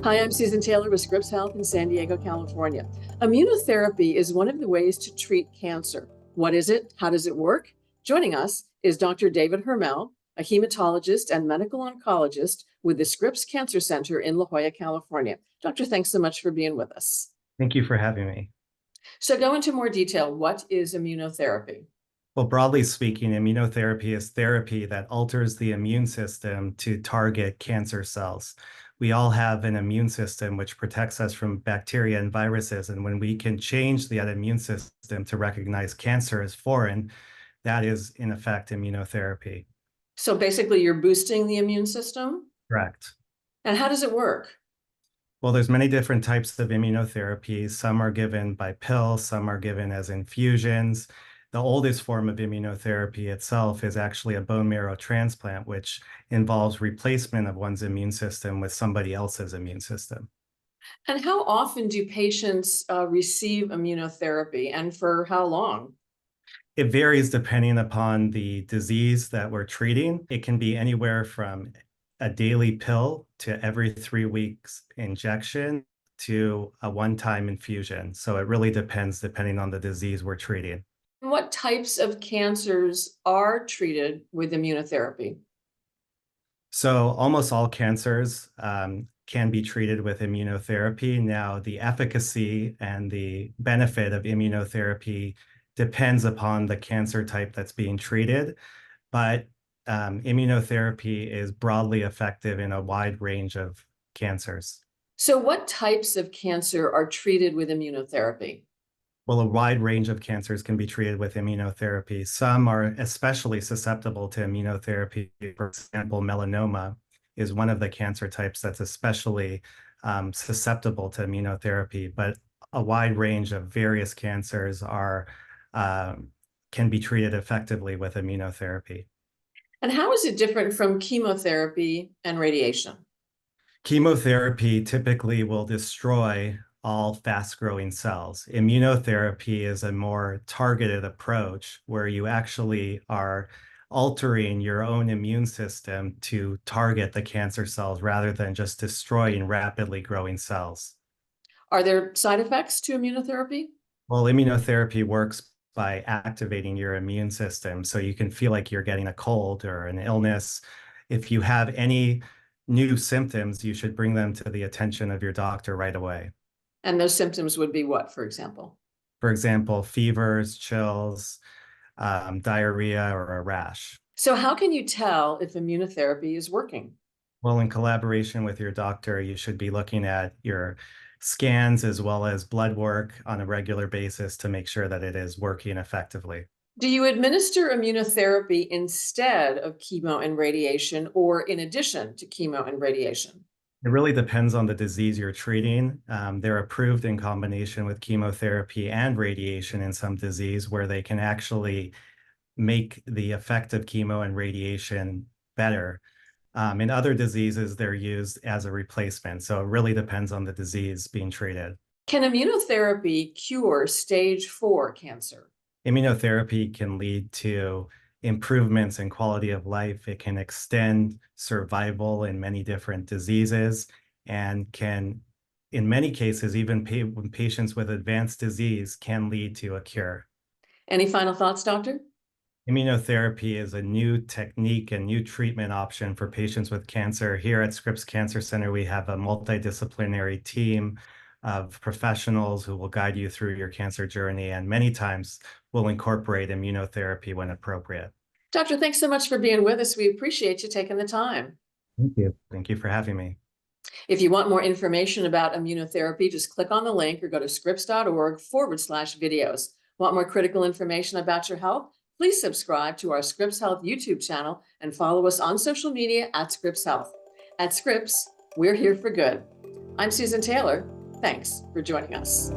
Hi, I'm Susan Taylor with Scripps Health in San Diego, California. Immunotherapy is one of the ways to treat cancer. What is it? How does it work? Joining us is Dr. David Hermel, a hematologist and medical oncologist with the Scripps Cancer Center in La Jolla, California. Doctor, thanks so much for being with us. Thank you for having me. So go into more detail. What is immunotherapy? Well, broadly speaking, immunotherapy is therapy that alters the immune system to target cancer cells. We all have an immune system which protects us from bacteria and viruses. And when we can change that immune system to recognize cancer as foreign, that is, in effect, immunotherapy. So basically, you're boosting the immune system? Correct. And how does it work? Well, there's many different types of immunotherapy. Some are given by pill, some are given as infusions. The oldest form of immunotherapy itself is actually a bone marrow transplant, which involves replacement of one's immune system with somebody else's immune system. And how often do patients receive immunotherapy and for how long? It varies depending upon the disease that we're treating. It can be anywhere from a daily pill to every 3 weeks injection to a one-time infusion. So it really depends depending on the disease we're treating. What types of cancers are treated with immunotherapy? So almost all cancers can be treated with immunotherapy. Now, the efficacy and the benefit of immunotherapy depends upon the cancer type that's being treated, but immunotherapy is broadly effective in a wide range of cancers. So, what types of cancer are treated with immunotherapy? Well, a wide range of cancers can be treated with immunotherapy. Some are especially susceptible to immunotherapy. For example, melanoma is one of the cancer types that's especially susceptible to immunotherapy, but a wide range of various cancers can be treated effectively with immunotherapy. And how is it different from chemotherapy and radiation? Chemotherapy typically will destroy all fast-growing cells. Immunotherapy is a more targeted approach where you actually are altering your own immune system to target the cancer cells rather than just destroying rapidly growing cells. Are there side effects to immunotherapy? Well, immunotherapy works by activating your immune system, so you can feel like you're getting a cold or an illness. If you have any new symptoms, you should bring them to the attention of your doctor right away. And those symptoms would be what, for example? For example, fevers, chills, diarrhea, or a rash. So, how can you tell if immunotherapy is working? Well, in collaboration with your doctor, you should be looking at your scans as well as blood work on a regular basis to make sure that it is working effectively. Do you administer immunotherapy instead of chemo and radiation or in addition to chemo and radiation? It really depends on the disease you're treating. They're approved in combination with chemotherapy and radiation in some disease where they can actually make the effect of chemo and radiation better. In other diseases, they're used as a replacement. So it really depends on the disease being treated. Can immunotherapy cure stage 4 cancer? Immunotherapy can lead to improvements in quality of life. It can extend survival in many different diseases and can, in many cases, even when patients with advanced disease can lead to a cure. Any final thoughts, doctor? Immunotherapy is a new technique and new treatment option for patients with cancer. Here at Scripps Cancer Center, we have a multidisciplinary team of professionals who will guide you through your cancer journey, and many times will incorporate immunotherapy when appropriate. Doctor, thanks so much for being with us. We appreciate you taking the time. Thank you. Thank you for having me. If you want more information about immunotherapy, just click on the link or go to scripps.org/videos. Want more critical information about your health? Please subscribe to our Scripps Health YouTube channel and follow us on social media at Scripps Health. At Scripps, we're here for good. I'm Susan Taylor. Thanks for joining us.